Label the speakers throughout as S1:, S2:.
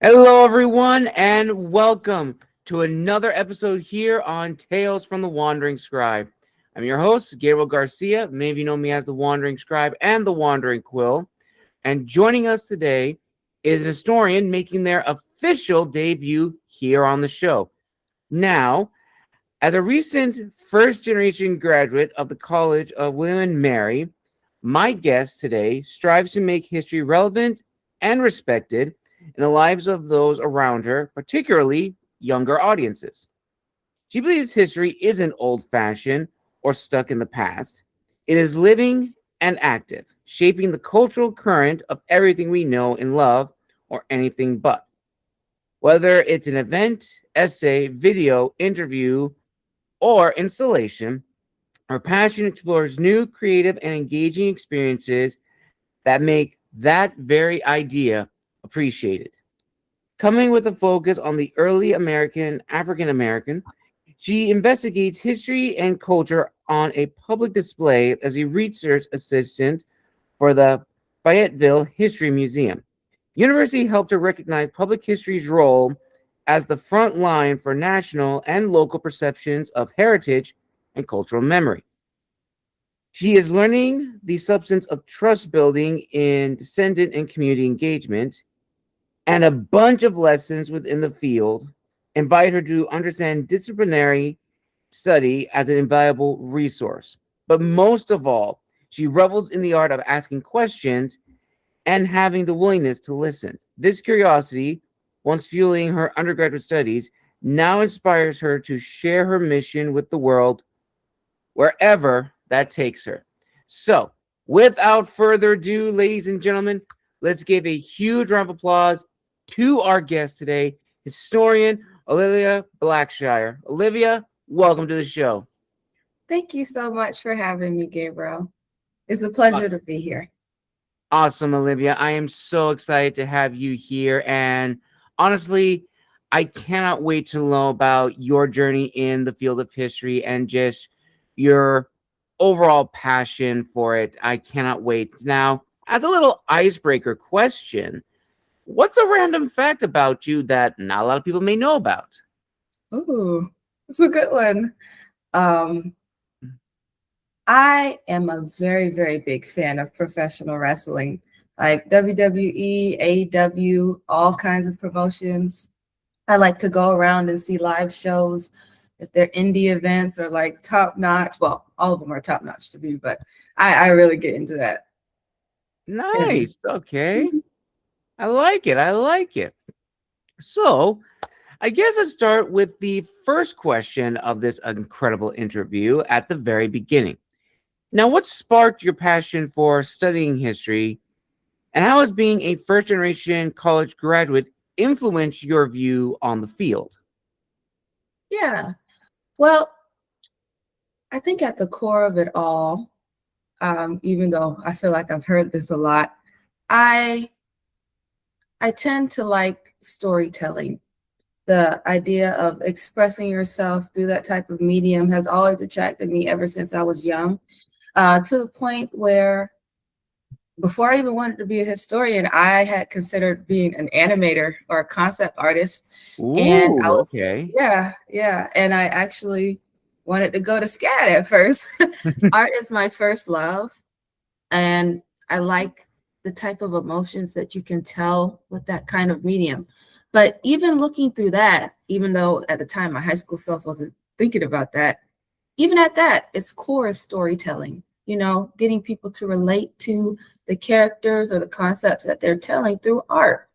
S1: Hello, everyone, and welcome to another episode here on Tales from the Wandering Scribe. I'm your host, Gabriel Garcia. Many of you know me as the Wandering Scribe and the Wandering Quill. And joining us today is an historian making their official debut here on the show. Now, as a recent first-generation graduate of the College of William and Mary, my guest today strives to make history relevant and respected in the lives of those around her, particularly younger audiences. She believes history isn't old-fashioned or stuck in the past. It is living and active, shaping the cultural current of everything we know and love, or anything but. Whether it's an event, essay, video, interview, or installation, her passion explores new, creative, and engaging experiences that make that very idea appreciated. Coming with a focus on the early African American, she investigates history and culture on a public display as a research assistant for the Fayetteville History Museum. University helped her recognize public history's role as the front line for national and local perceptions of heritage and cultural memory. She is learning the substance of trust building in descendant and community engagement, and a bunch of lessons within the field invite her to understand disciplinary study as an invaluable resource. But most of all, she revels in the art of asking questions and having the willingness to listen. This curiosity, once fueling her undergraduate studies, now inspires her to share her mission with the world wherever that takes her. So, without further ado, ladies and gentlemen, let's give a huge round of applause to our guest today, historian Olivia Blackshire. Olivia, welcome to the show.
S2: Thank you so much for having me, Gabriel. It's a pleasure to be here.
S1: Awesome, Olivia. I am so excited to have you here. And honestly, I cannot wait to know about your journey in the field of history and just your overall passion for it. I cannot wait. Now, as a little icebreaker question, what's a random fact about you that not a lot of people may know about?
S2: Ooh, it's a good one. I am a very, very big fan of professional wrestling, like WWE, AEW, all kinds of promotions. I like to go around and see live shows. If they're indie events or like top notch, well, all of them are top notch to me, but I really get into that.
S1: Nice. Okay. I like it. I like it. So, I guess let's start with the first question of this incredible interview at the very beginning. Now, what sparked your passion for studying history, and how has being a first generation college graduate influenced your view on the field?
S2: Yeah. Well, I think at the core of it all, even though I feel like I've heard this a lot, I tend to like storytelling. The idea of expressing yourself through that type of medium has always attracted me ever since I was young, to the point where before I even wanted to be a historian, I had considered being an animator or a concept artist. And I
S1: Ooh,
S2: was,
S1: okay.
S2: yeah. And I actually wanted to go to SCAD at first. Art is my first love. And I like the type of emotions that you can tell with that kind of medium. But even looking through that, even though at the time my high school self wasn't thinking about that, even at that, its core is storytelling, getting people to relate to the characters or the concepts that they're telling through art.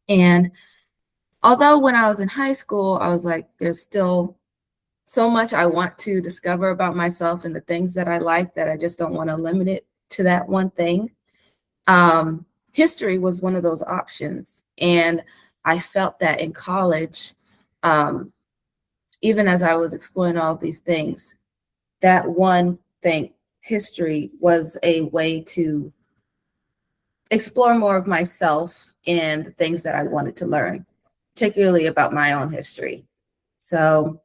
S2: And although when I was in high school, I was like, there's still so much I want to discover about myself and the things that I like that I just don't want to limit it to that one thing. History was one of those options. And I felt that in college, even as I was exploring all these things, that one thing, history, was a way to explore more of myself and the things that I wanted to learn, particularly about my own history. So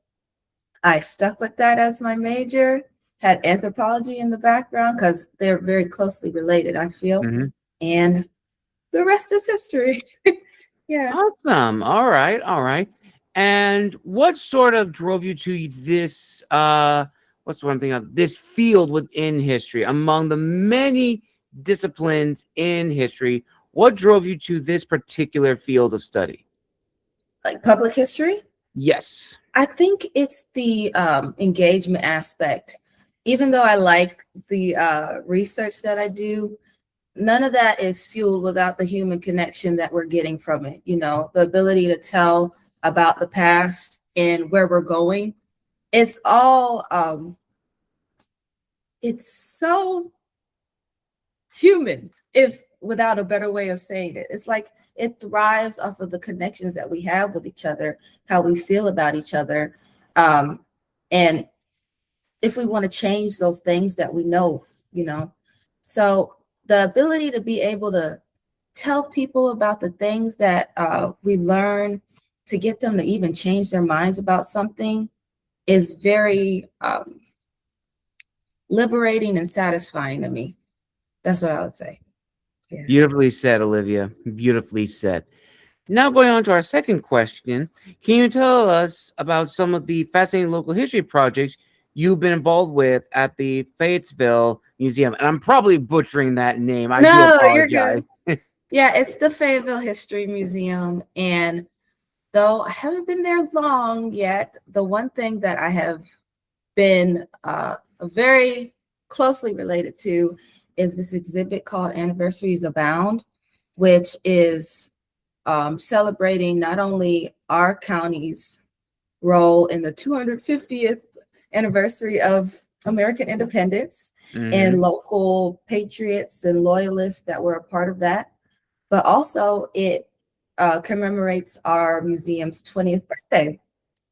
S2: I stuck with that as my major, had anthropology in the background because they're very closely related, I feel.
S1: Mhm.
S2: And the rest is history. Yeah.
S1: Awesome. All right. All right. And what sort of drove you to this what's the one thing of this field within history among the many disciplines in history? What drove you to this particular field of study?
S2: Like public history?
S1: Yes.
S2: I think it's the engagement aspect. Even though I like the research that I do, none of that is fueled without the human connection that we're getting from it. You know, the ability to tell about the past and where we're going. It's all, it's so human, if without a better way of saying it. It's like it thrives off of the connections that we have with each other, how we feel about each other. And if we want to change those things that we know, you know. So the ability to be able to tell people about the things that we learn, to get them to even change their minds about something, is very liberating and satisfying to me. That's what I would say. Yeah.
S1: Beautifully said, Olivia. Beautifully said. Now, going on to our second question, can you tell us about some of the fascinating local history projects you've been involved with at the Fayetteville Museum? And I'm probably butchering that name. I do
S2: No, you're
S1: apologize.
S2: good. Yeah, it's the Fayetteville History Museum. And though I haven't been there long yet, the one thing that I have been very closely related to is this exhibit called Anniversaries Abound, which is celebrating not only our county's role in the 250th anniversary of American independence and
S1: Mhm.
S2: local patriots and loyalists that were a part of that, but also it commemorates our museum's 20th birthday.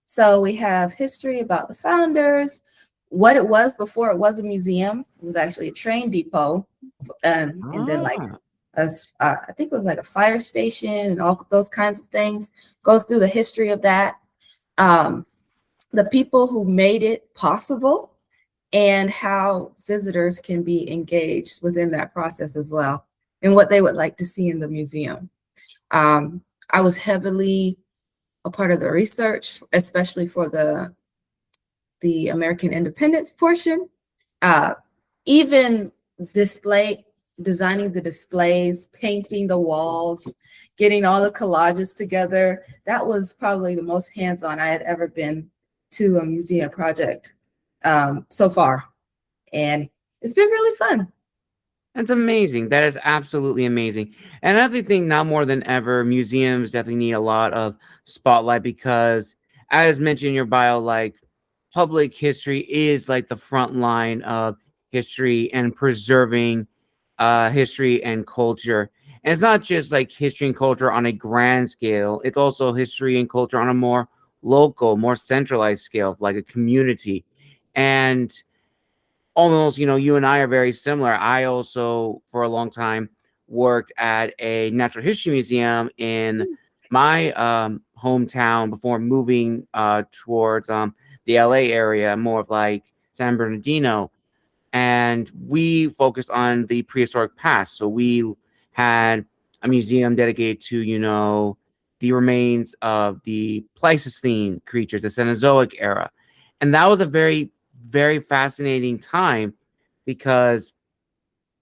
S2: So we have history about the founders, what it was before it was a museum. It was actually a train depot, and then like
S1: Ah,
S2: I think it was like a fire station and all those kinds of things. Goes through the history of that, um, the people who made it possible, and how visitors can be engaged within that process as well, and what they would like to see in the museum. Um, I was heavily a part of the research, especially for the American independence portion. Uh, Even display designing the displays, painting the walls, getting all the collages together. That was probably the most hands-on I had ever been to a museum project so far, and it's been really fun.
S1: that's amazing. That is absolutely amazing. And I definitely think now more than ever, museums definitely need a lot of spotlight because, as mentioned in your bio, like public history is like the front line of history and preserving history and culture. And it's not just like history and culture on a grand scale, it's also history and culture on a more local, more centralized scale, like a community. And almost, you and I are very similar. I also, for a long time, worked at a natural history museum in my hometown before moving towards the LA area, more of like San Bernardino. And we focused on the prehistoric past. So we had a museum dedicated to, the remains of the Pleistocene creatures, the Cenozoic era. And that was a very, very fascinating time because,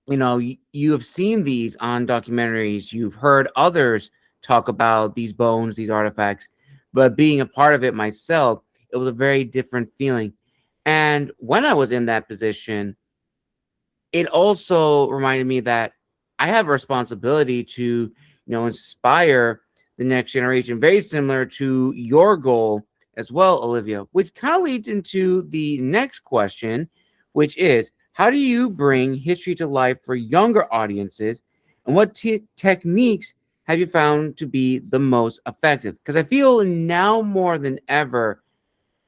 S1: you have seen these on documentaries, you've heard others talk about these bones, these artifacts, but being a part of it myself, it was a very different feeling. And when I was in that position, it also reminded me that I have a responsibility to, inspire the next generation, very similar to your goal as well, Olivia, which kind of leads into the next question, which is how do you bring history to life for younger audiences? And what techniques have you found to be the most effective? Because I feel now more than ever,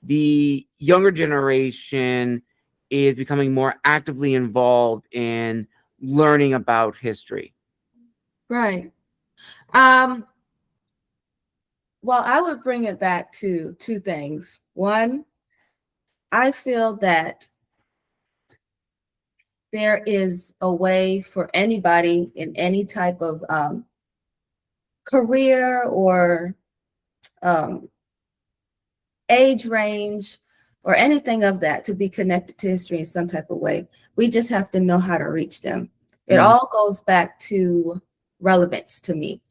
S1: the younger generation is becoming more actively involved in learning about history.
S2: Right. Um, well, I would bring it back to two things. One, I feel that there is a way for anybody in any type of career or age range or anything of that to be connected to history in some type of way. We just have to know how to reach them. It all goes back to relevance to me.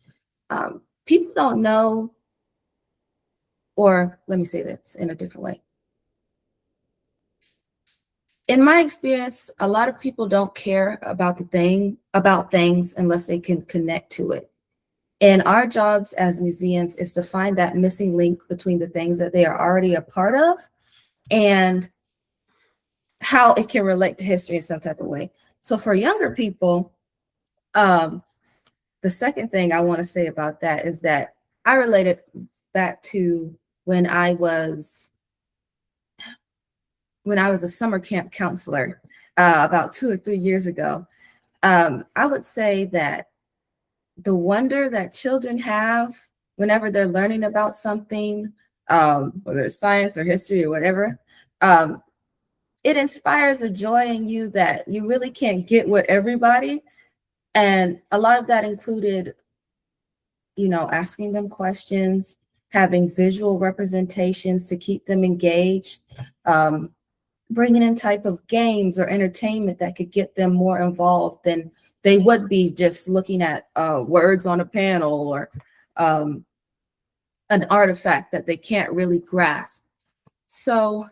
S2: People don't know, or let me say this in a different way. In my experience, a lot of people don't care about things unless they can connect to it. And our jobs as museums is to find that missing link between the things that they are already a part of and how it can relate to history in some type of way. So for younger people, the second thing I want to say about that is that I related back to when I was a summer camp counselor about 2 or 3 years ago. I would say that the wonder that children have whenever they're learning about something, whether it's science or history or whatever, it inspires a joy in you that you really can't get with everybody. And a lot of that included, asking them questions, having visual representations to keep them engaged, bringing in type of games or entertainment that could get them more involved than they would be just looking at words on a panel or an artifact that they can't really grasp. So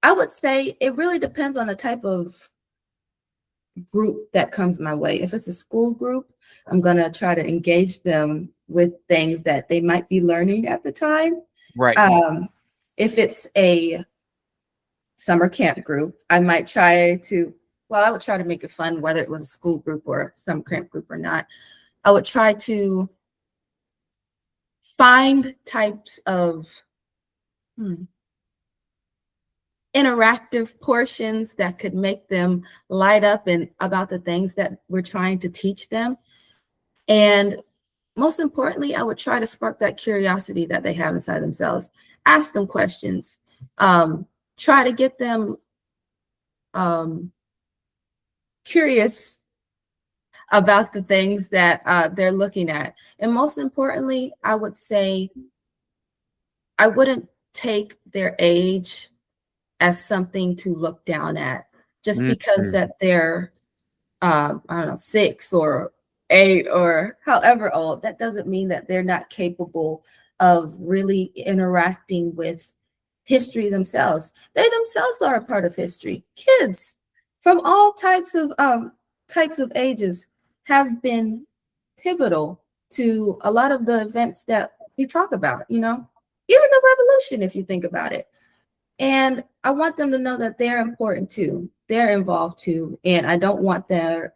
S2: I would say it really depends on the type of group that comes my way. If it's a school group, I'm going to try to engage them with things that they might be learning at the time.
S1: Right.
S2: If it's a summer camp group, I would try to make it fun, whether it was a school group or a summer camp group or not. I would try to find types of interactive portions that could make them light up and about the things that we're trying to teach them. And most importantly, I would try to spark that curiosity that they have inside themselves. Ask them questions. Try to get them curious about the things that they're looking at. And most importantly, I would say I wouldn't take their age as something to look down at just because that they're, 6 or 8 or however old. That doesn't mean that they're not capable of really interacting with history themselves. They themselves are a part of history. Kids from all types of ages have been pivotal to a lot of the events that we talk about, even the revolution, if you think about it. And I want them to know that they're important too. They're involved too. And I don't want their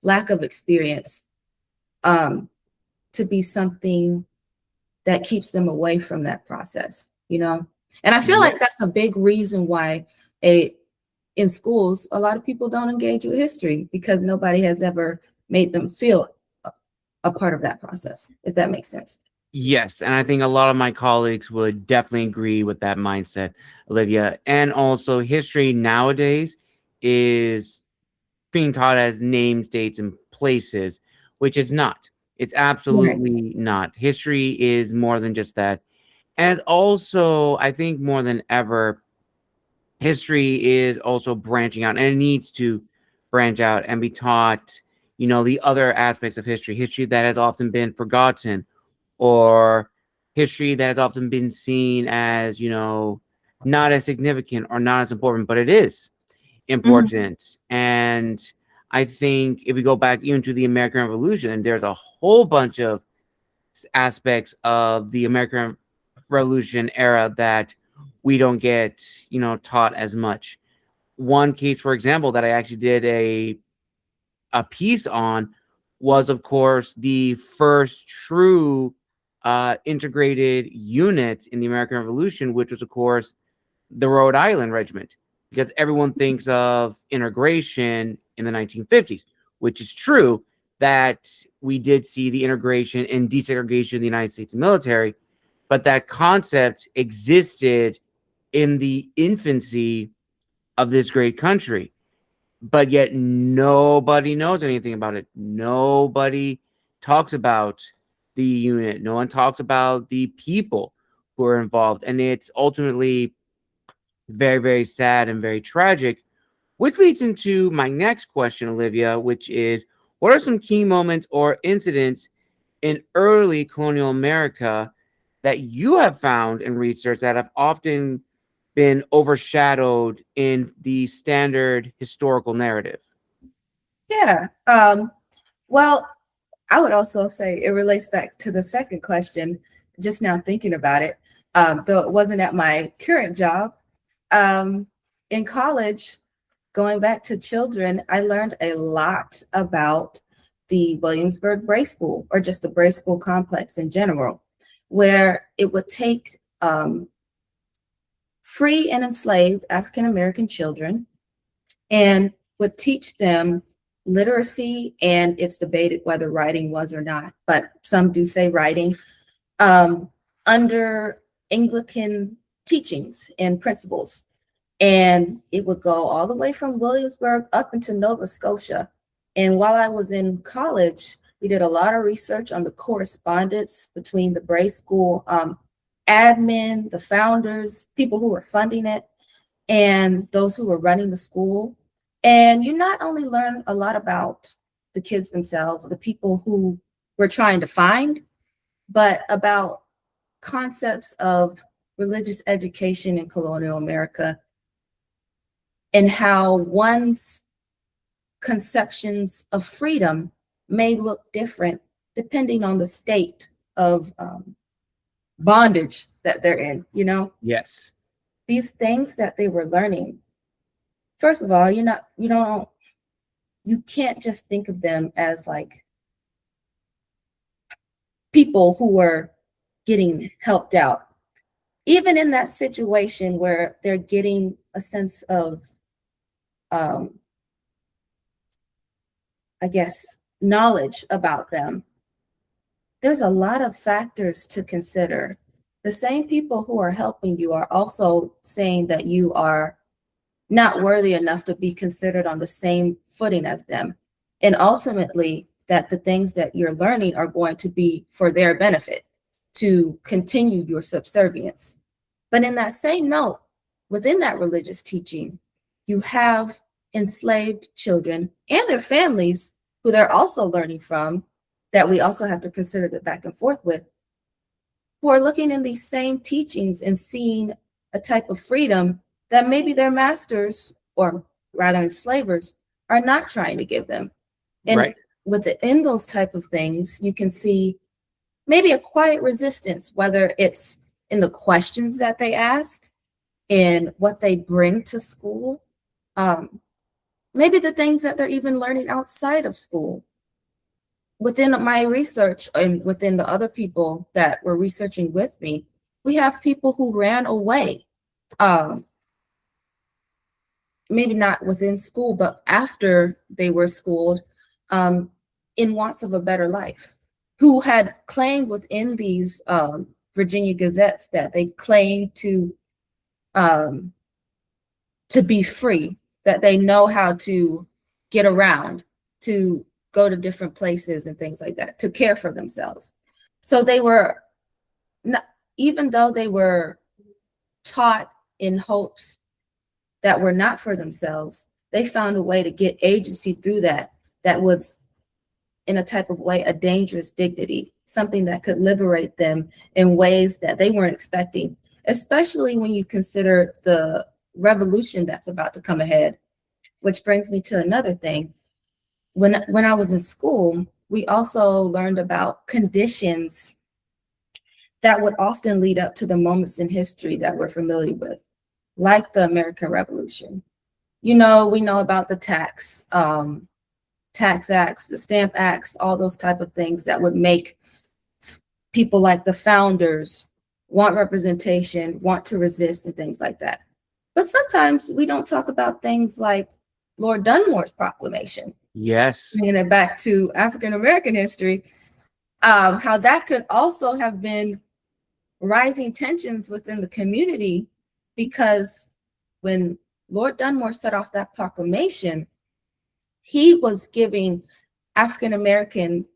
S2: lack of experience to be something that keeps them away from that process, And I feel like that's a big reason why in schools, a lot of people don't engage with history because nobody has ever made them feel a part of that process, if that makes sense.
S1: Yes, and I think a lot of my colleagues would definitely agree with that mindset, Olivia. And also, history nowadays is being taught as names, dates, and places, which is not. It's absolutely not. History is more than just that. And also, I think more than ever, history is also branching out, and it needs to branch out and be taught, the other aspects of history that has often been forgotten, or history that has often been seen as, not as significant or not as important, but it is important. And I think if we go back even to the American Revolution, there's a whole bunch of aspects of the American Revolution era that we don't get, taught as much. One case, for example, that I actually did a piece on was, of course, the first true integrated unit in the American Revolution, which was, of course, the Rhode Island Regiment, because everyone thinks of integration in the 1950s, which is true that we did see the integration and desegregation of the United States military, but that concept existed in the infancy of this great country. But yet nobody knows anything about it. Nobody talks about the unit. No one talks about the people who are involved. And it's ultimately very, very sad and very tragic, which leads into my next question, Olivia, which is, what are some key moments or incidents in early colonial America that you have found in research that have often been overshadowed in the standard historical narrative?
S2: Yeah. Well, I would also say it relates back to the second question, just now thinking about it. Though it wasn't at my current job. In college, going back to children, I learned a lot about the Williamsburg Bray School, or just the Bray School complex in general, where it would take free and enslaved African American children and would teach them literacy, and it's debated whether writing was or not, but some do say writing, under Anglican teachings and principles. And it would go all the way from Williamsburg up into Nova Scotia. And while I was in college, we did a lot of research on the correspondence between the Bray School admin, the founders, people who were funding it, and those who were running the school. And you not only learn a lot about the kids themselves, the people who we're trying to find, but about concepts of religious education in colonial America and how one's conceptions of freedom may look different depending on the state of bondage that they're in, you know?
S1: Yes.
S2: These things that they were learning, first of all, you can't just think of them as like people who were getting helped out. Even in that situation where they're getting a sense of, I guess, knowledge about them, there's a lot of factors to consider. The same people who are helping you are also saying that you are not worthy enough to be considered on the same footing as them. And ultimately, that the things that you're learning are going to be for their benefit, to continue your subservience. But in that same note, within that religious teaching, you have enslaved children and their families who they're also learning from, that we also have to consider the back and forth with, who are looking in these same teachings and seeing a type of freedom that maybe their masters, or rather enslavers, are not trying to give them. And
S1: right.
S2: within those type of things, you can see maybe a quiet resistance, whether it's in the questions that they ask and what they bring to school, maybe the things that they're even learning outside of school. Within my research and within the other people that were researching with me, we have people who ran away, maybe not within school, but after they were schooled, in wants of a better life, who had claimed within these Virginia Gazettes that they claimed to be free, that they know how to get around, to go to different places and things like that, to care for themselves. So they were, not, even though they were taught in hopes that were not for themselves, they found a way to get agency through that was, in a type of way, a dangerous dignity, something that could liberate them in ways that they weren't expecting, especially when you consider the revolution that's about to come ahead. Which brings me to another thing. When I was in school, we also learned about conditions that would often lead up to the moments in history that we're familiar with, like the American Revolution. You know, we know about the tax acts, the stamp acts, all those type of things that would make people like the founders want representation, want to resist, and things like that. But sometimes we don't talk about things like Lord Dunmore's proclamation.
S1: Yes.
S2: Bringing it back to African American history, how that could also have been rising tensions within the community, because when Lord Dunmore set off that proclamation, he was giving African American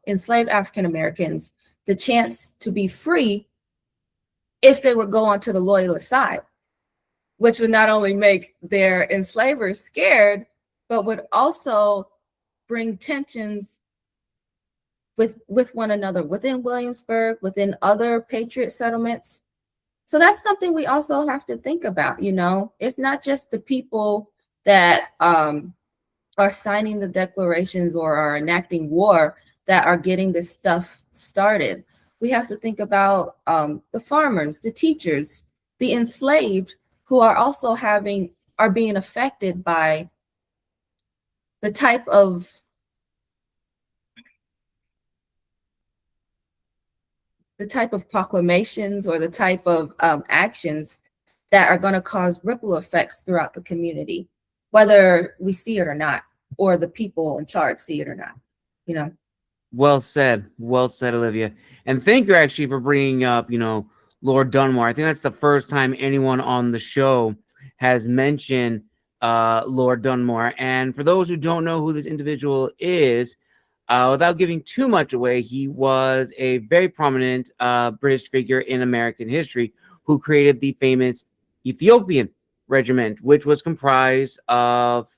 S2: enslaved African Americans the chance to be free if they would go onto the loyalist side, which would not only make their enslavers scared, but would also bring tensions with one another within Williamsburg, within other patriot settlements. So that's something we also have to think about. It's not just the people that are signing the declarations or are enacting war that are getting this stuff started. We have to think about the farmers, the teachers, the enslaved, who are also being affected by the type of proclamations or the type of actions that are going to cause ripple effects throughout the community, whether we see it or not, or the people in charge see it or not.
S1: Well said, Olivia. And thank you actually for bringing up, Lord Dunmore. I think that's the first time anyone on the show has mentioned Lord Dunmore. And for those who don't know who this individual is, without giving too much away, he was a very prominent British figure in American history who created the famous Ethiopian Regiment, which was comprised of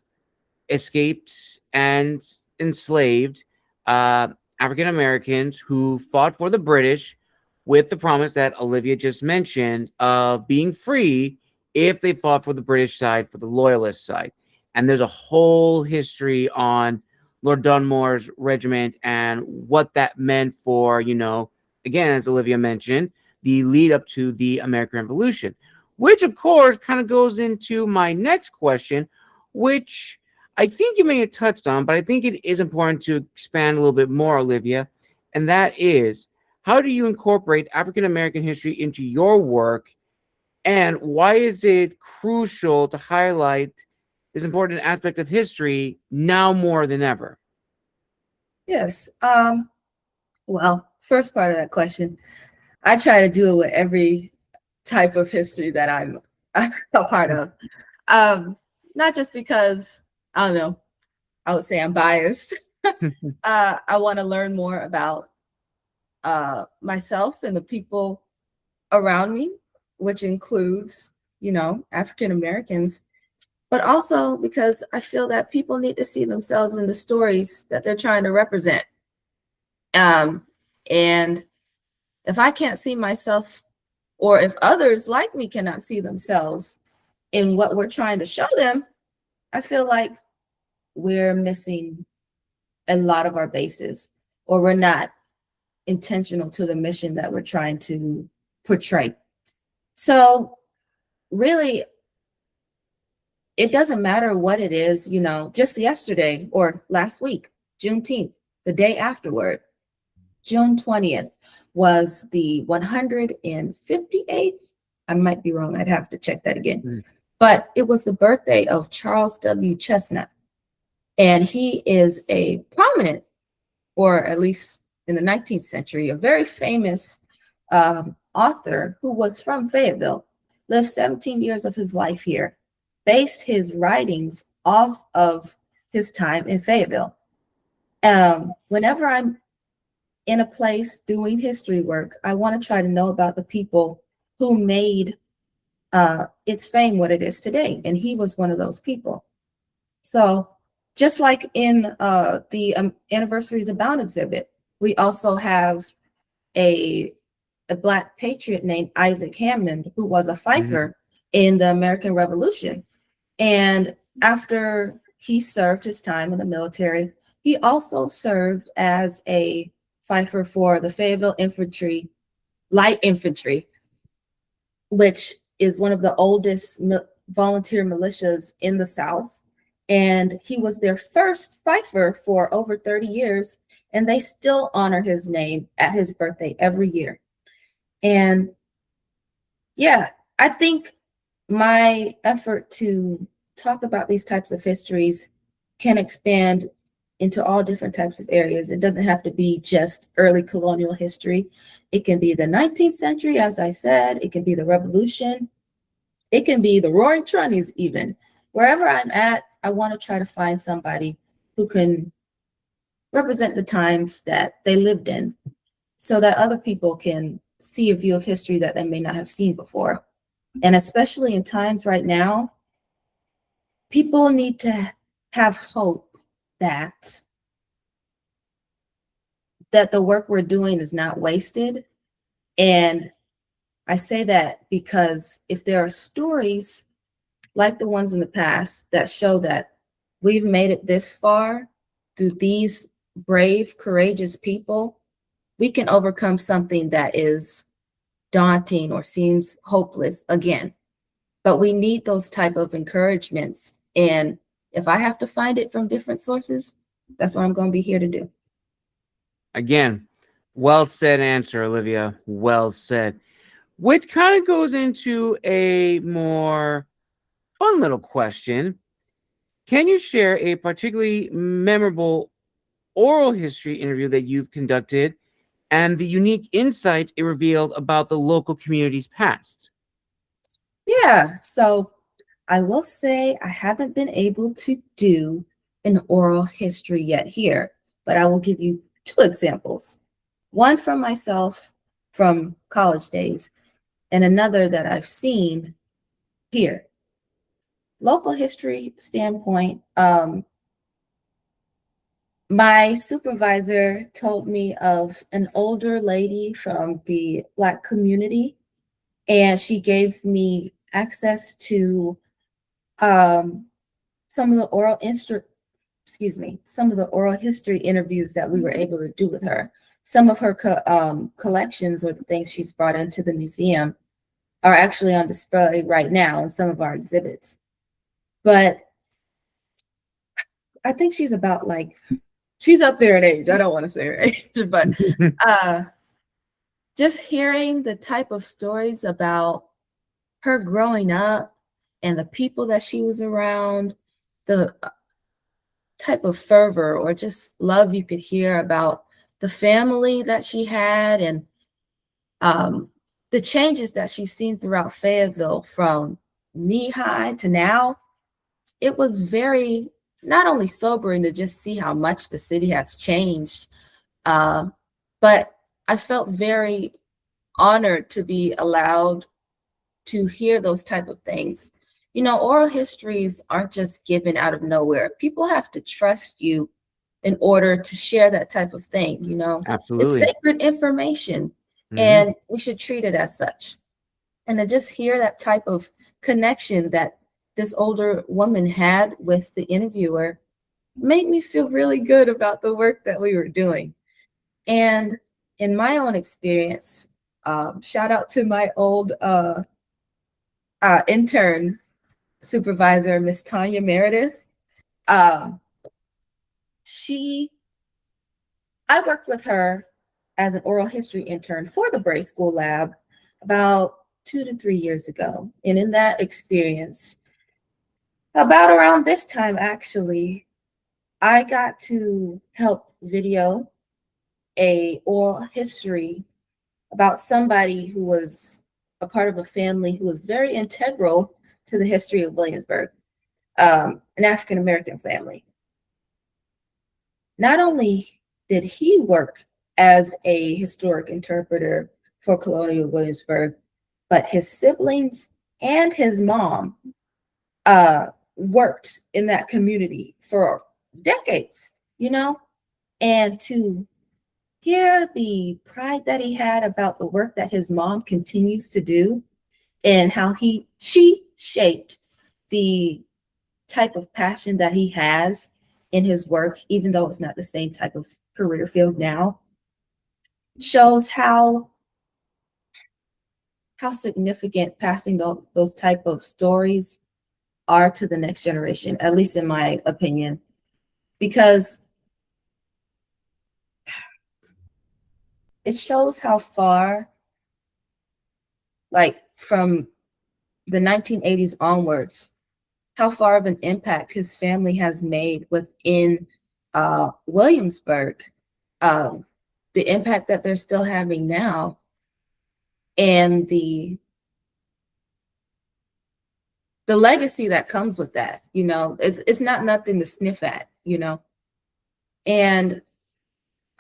S1: escaped and enslaved African Americans who fought for the British with the promise that Olivia just mentioned of being free if they fought for the British side, for the loyalist side. And there's a whole history on Lord Dunmore's regiment and what that meant for, again, as Olivia mentioned, the lead up to the American Revolution, which of course kind of goes into my next question, which I think you may have touched on, but I think it is important to expand a little bit more, Olivia. And that is, how do you incorporate African American history into your work? And why is it crucial to highlight this important aspect of history now more than ever?
S2: Yes. Well, first part of that question, I try to do it with every type of history that I'm a part of. Not just because, I don't know, I would say I'm biased. I want to learn more about myself and the people around me, which includes, African Americans, but also because I feel that people need to see themselves in the stories that they're trying to represent. And if I can't see myself, or if others like me cannot see themselves in what we're trying to show them, I feel like we're missing a lot of our bases, or we're not intentional to the mission that we're trying to portray. So really, it doesn't matter what it is, just yesterday or last week, Juneteenth, the day afterward, June 20th was the 158th, I might be wrong, I'd have to check that again, but it was the birthday of Charles W. Chestnut. And he is a prominent, or at least in the 19th century, a very famous author who was from Fayetteville, lived 17 years of his life here, based his writings off of his time in Fayetteville. Whenever I'm in a place doing history work, I want to try to know about the people who made its fame what it is today. And he was one of those people. So just like in the Anniversaries Abound exhibit, we also have a Black patriot named Isaac Hammond, who was a fifer in the American Revolution. And after he served his time in the military, he also served as a fifer for the Fayetteville Light Infantry, which is one of the oldest volunteer militias in the South. And he was their first fifer for over 30 years, and they still honor his name at his birthday every year. And yeah, I think my effort to talk about these types of histories can expand into all different types of areas. It doesn't have to be just early colonial history. It can be the 19th century, as I said. It can be the Revolution. It can be the Roaring Twenties even. Wherever I'm at, I want to try to find somebody who can represent the times that they lived in so that other people can see a view of history that they may not have seen before. And especially in times right now, people need to have hope that the work we're doing is not wasted. And I say that because if there are stories like the ones in the past that show that we've made it this far through these brave, courageous people, we can overcome something that is daunting or seems hopeless again. But we need those type of encouragements. And if I have to find it from different sources, that's what I'm going to be here to do.
S1: Again, well said answer, Olivia. Well said. Which kind of goes into a more fun little question. Can you share a particularly memorable oral history interview that you've conducted and the unique insight it revealed about the local community's past?
S2: Yeah, so I will say I haven't been able to do an oral history yet here, but I will give you two examples. One from myself from college days, and another that I've seen here. Local history standpoint, my supervisor told me of an older lady from the Black community, and she gave me access to some of the some of the oral history interviews that we were able to do with her. Some of her collections or the things she's brought into the museum are actually on display right now in some of our exhibits. But I think she's about she's up there in age. I don't want to say her age, but just hearing the type of stories about her growing up and the people that she was around, the type of fervor or just love you could hear about the family that she had, and the changes that she's seen throughout Fayetteville from knee-high to now. It was very not only sobering to just see how much the city has changed, but I felt very honored to be allowed to hear those type of things. You know, oral histories aren't just given out of nowhere. People have to trust you in order to share that type of thing, you know.
S1: Absolutely.
S2: It's sacred information, and we should treat it as such. And to just hear that type of connection that this older woman had with the interviewer made me feel really good about the work that we were doing. And in my own experience, shout out to my old intern supervisor, Miss Tanya Meredith. I worked with her as an oral history intern for the Bray School Lab about 2 to 3 years ago. And in that experience, about around this time, actually, I got to help video a oral history about somebody who was a part of a family who was very integral to the history of Williamsburg, an African-American family. Not only did he work as a historic interpreter for colonial Williamsburg, but his siblings and his mom worked in that community for decades, you know, and to hear the pride that he had about the work that his mom continues to do and how she shaped the type of passion that he has in his work, even though it's not the same type of career field now, shows how significant passing those type of stories are to the next generation, at least in my opinion, because it shows how far, like from the 1980s onwards, how far of an impact his family has made within Williamsburg, the impact that they're still having now, and the legacy that comes with that. You know, it's not nothing to sniff at, you know. And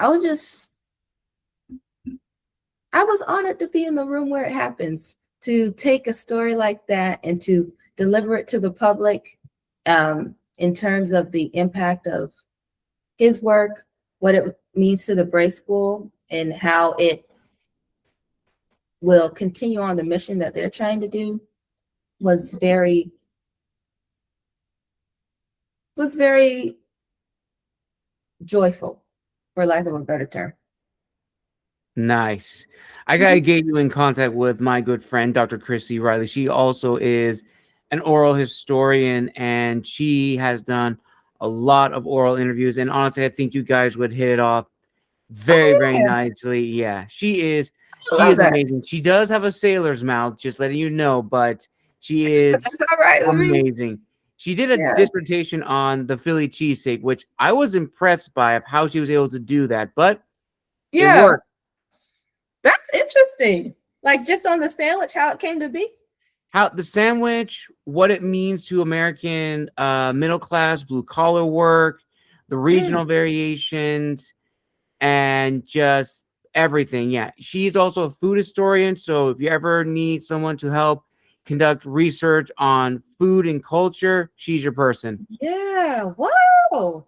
S2: I was honored to be in the room where it happens, to take a story like that and to deliver it to the public, in terms of the impact of his work, what it means to the Bray School, and how it will continue on the mission that they're trying to do, was very joyful, for lack of a better term.
S1: Nice. I gotta get you in contact with my good friend, Dr. Chrissy Riley. She also is an oral historian, and she has done a lot of oral interviews. And honestly, I think you guys would hit it off very, very
S2: Yeah,
S1: nicely. Yeah, she
S2: I
S1: is
S2: love that.
S1: amazing. She does have a sailor's mouth, just letting you know, but she is
S2: All right with me.
S1: amazing. She did a
S2: Yeah,
S1: dissertation on the Philly cheesesteak, which I was impressed by of how she was able to do that, but it
S2: yeah,
S1: worked.
S2: that's interesting. Like just on the sandwich, how it came to be.
S1: How the sandwich, what it means to American middle class, blue collar work, the regional variations, and just everything. Yeah, she's also a food historian. So if you ever need someone to help conduct research on food and culture, she's your person.
S2: Yeah, wow.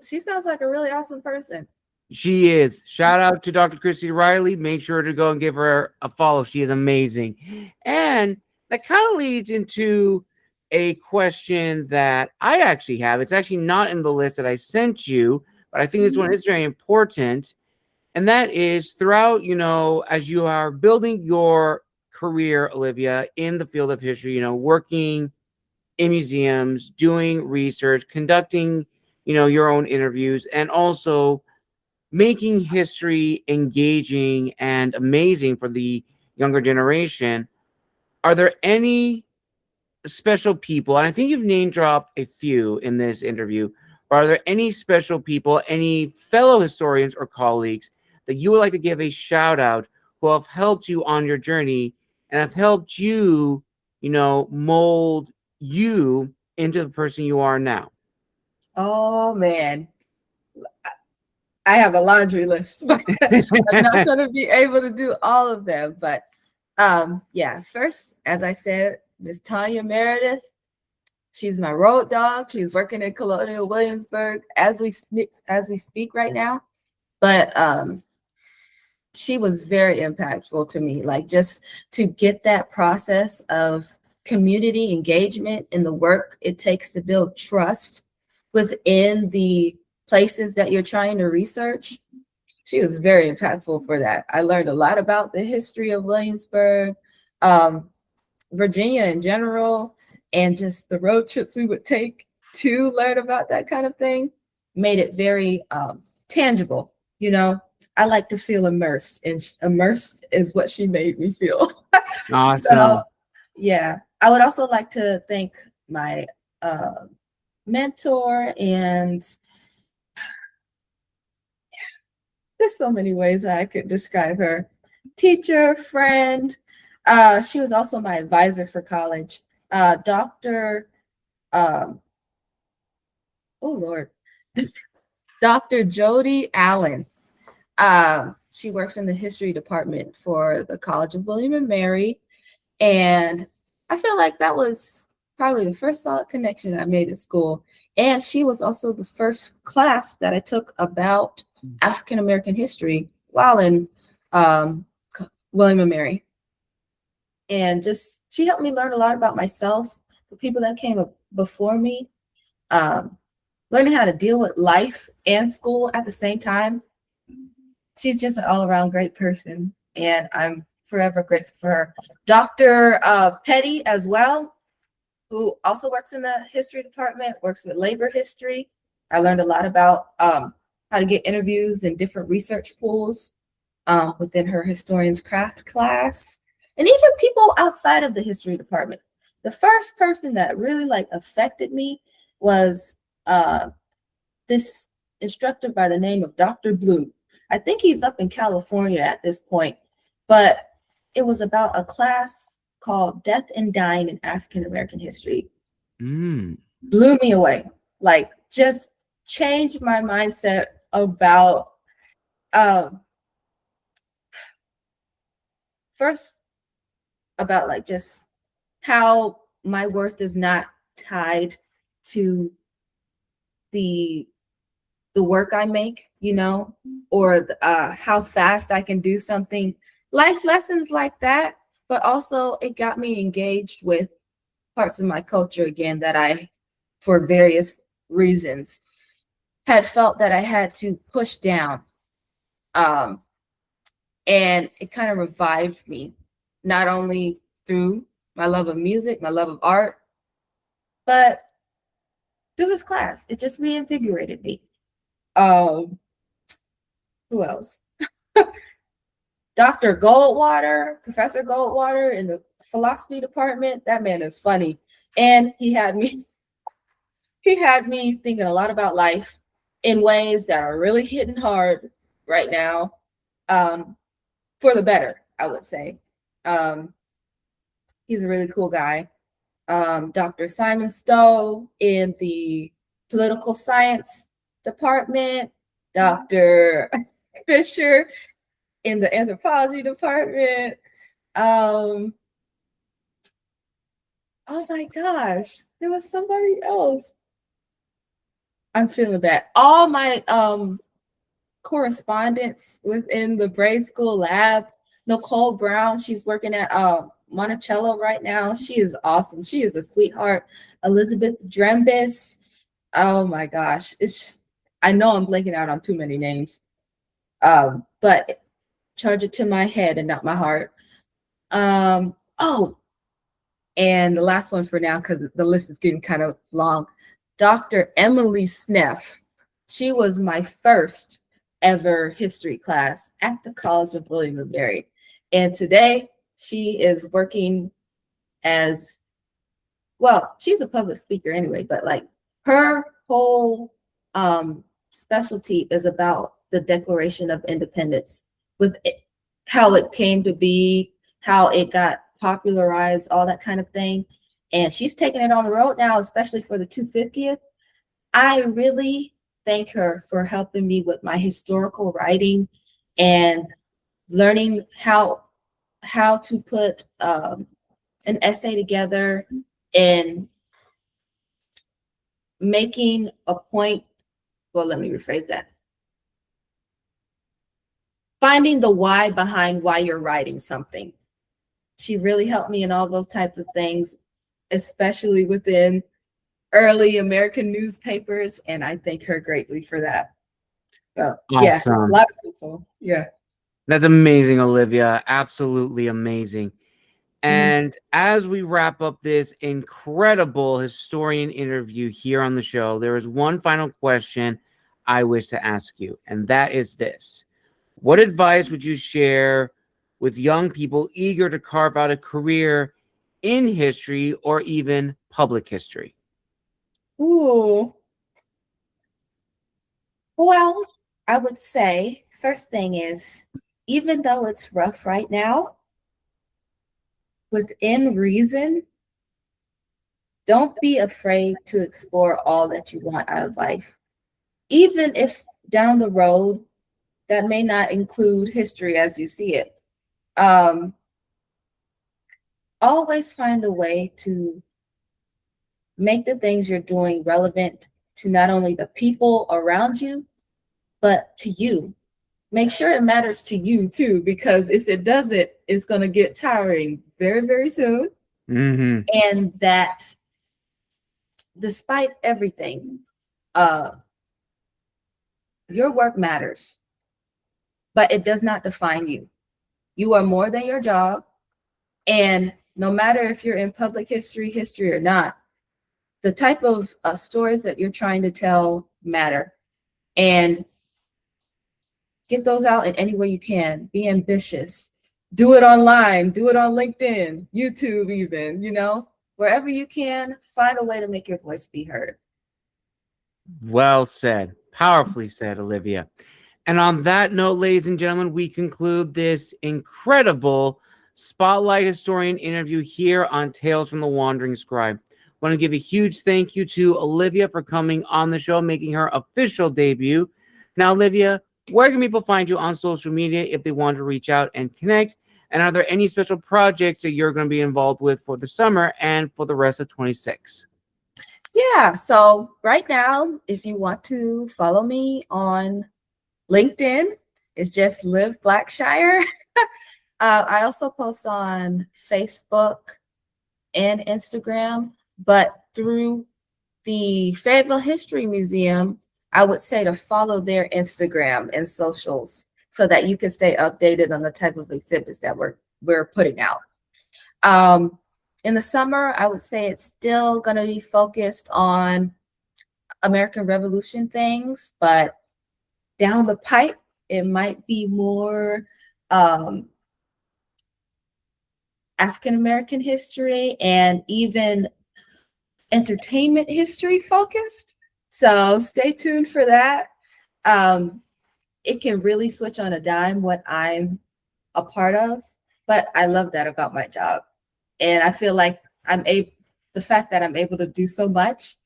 S2: She sounds like a really awesome person.
S1: She is. Shout out to Dr. Christy Riley. Make sure to go and give her a follow. She is amazing. And that kind of leads into a question that I actually have. It's actually not in the list that I sent you, but I think this one is very important. And that is throughout, as you are building your career, Olivia, in the field of history, working in museums, doing research, conducting, your own interviews, and also making history engaging and amazing for the younger generation. Are there any special people, and I think you've name dropped a few in this interview, but are there any special people, any fellow historians or colleagues that you would like to give a shout out who have helped you on your journey and have helped you, mold you into the person you are now?
S2: Oh man, I have a laundry list, but I'm not going to be able to do all of them. But yeah, first, as I said, Miss Tanya Meredith. She's my road dog. She's working in Colonial Williamsburg as we speak right now. But she was very impactful to me, like just to get that process of community engagement in the work it takes to build trust within the places that you're trying to research. She was very impactful for that. I learned a lot about the history of Williamsburg, Virginia in general, and just the road trips we would take to learn about that kind of thing made it very tangible. I like to feel immersed, and immersed is what she made me feel.
S1: Awesome.
S2: So, yeah, I would also like to thank my mentor, and there's so many ways I could describe her. Teacher, friend. She was also my advisor for college. Dr. Oh Lord, Dr. Jody Allen. She works in the history department for the College of William and Mary. And I feel like that was probably the first solid connection I made at school. And she was also the first class that I took about African American history while in William and Mary. And just, she helped me learn a lot about myself, the people that came up before me, learning how to deal with life and school at the same time. She's just an all-around great person, and I'm forever grateful for her. Dr. Petty as well, who also works in the history department, works with labor history. I learned a lot about how to get interviews in different research pools within her historian's craft class, and even people outside of the history department. The first person that really affected me was this instructor by the name of Dr. Blue. I think he's up in California at this point, but it was about a class called Death and Dying in African American History. Blew me away, just changed my mindset about Um, First, about like just how my worth is not tied to the work I make, or how fast I can do something. Life lessons like that, but also it got me engaged with parts of my culture again that I, for various reasons, had felt that I had to push down. Um, and it kind of revived me, not only through my love of music, my love of art, but through his class. It just reinvigorated me. Um, who else? Dr. Goldwater, Professor Goldwater in the philosophy department. That man is funny. And he had me thinking a lot about life in ways that are really hitting hard right now. For the better, I would say. He's a really cool guy. Dr. Simon Stowe in the political science department, Dr. Fisher in the anthropology department. Oh my gosh, there was somebody else. I'm feeling bad. All my correspondence within the Braid School lab. Nicole Brown, she's working at Monticello right now. She is awesome. She is a sweetheart. Elizabeth Drembis. Oh my gosh. I know I'm blanking out on too many names. But charge it to my head and not my heart. And the last one for now, because the list is getting kind of long. Dr. Emily Sneff. She was my first ever history class at the College of William and Mary. And today she is working as, well, she's a public speaker anyway, but like her whole specialty is about the Declaration of Independence, with how it came to be, how it got popularized, all that kind of thing. And she's taking it on the road now, especially for the 250th. I really thank her for helping me with my historical writing and learning how to put an essay together and making a point. Well, let me rephrase that. Finding the why behind why you're writing something. She really helped me in all those types of things, especially within early American newspapers, and I thank her greatly for that. So, yeah, a lot of people. Yeah.
S1: That's amazing, Olivia. Absolutely amazing. And as we wrap up this incredible historian interview here on the show, there is one final question I wish to ask you, and that is this. What advice would you share with young people eager to carve out a career in history or even public history?
S2: Ooh. Well, I would say first thing is, even though it's rough right now, within reason, don't be afraid to explore all that you want out of life. Even if down the road that may not include history as you see it. Always find a way to make the things you're doing relevant to not only the people around you, but to you. Make sure it matters to you too, because if it doesn't, it's going to get tiring very, very soon.
S1: Mm-hmm.
S2: And that despite everything, your work matters, but it does not define you. You are more than your job. And no matter if you're in public history or not, the type of stories that you're trying to tell matter. And get those out in any way you can. Be ambitious. Do it online. Do it on LinkedIn, YouTube even, wherever you can, find a way to make your voice be heard.
S1: Well said. Powerfully said, Olivia. And on that note, ladies and gentlemen, we conclude this incredible Spotlight Historian interview here on Tales from the Wandering Scribe. I want to give a huge thank you to Olivia for coming on the show, making her official debut. Now, Olivia, where can people find you on social media if they want to reach out and connect? And are there any special projects that you're going to be involved with for the summer and for the rest of 26?
S2: Yeah, so right now, if you want to follow me on LinkedIn, it's just Liv Blackshire. I also post on Facebook and Instagram, but through the Fayetteville History Museum, I would say to follow their Instagram and socials so that you can stay updated on the type of exhibits that we're putting out. In the summer, I would say it's still going to be focused on American Revolution things, but down the pipe, it might be more African American history and even entertainment history focused. So stay tuned for that. It can really switch on a dime what I'm a part of, but I love that about my job. And I feel like the fact that I'm able to do so much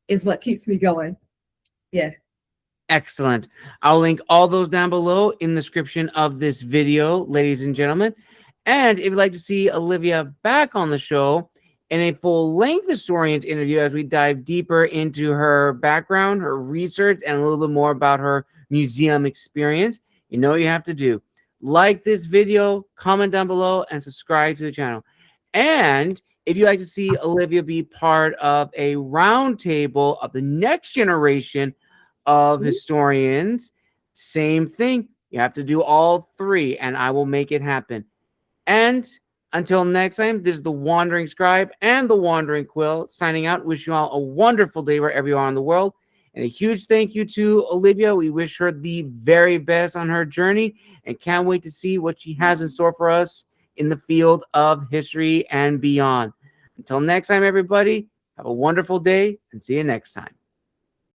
S2: is what keeps me going. Yeah.
S1: Excellent. I'll link all those down below in the description of this video, ladies and gentlemen. And if you'd like to see Olivia back on the show in a full-length historian's interview as we dive deeper into her background, her research, and a little bit more about her museum experience, you know what you have to do. Like this video, comment down below, and subscribe to the channel. And if you'd like to see Olivia be part of a roundtable of the next generation of historians, same thing. You have to do all three, and I will make it happen. And until next time, this is the Wandering Scribe and the Wandering Quill signing out. Wish you all a wonderful day wherever you are in the world. And a huge thank you to Olivia. We wish her the very best on her journey and can't wait to see what she has in store for us in the field of history and beyond. Until next time, everybody, have a wonderful day and see you next time.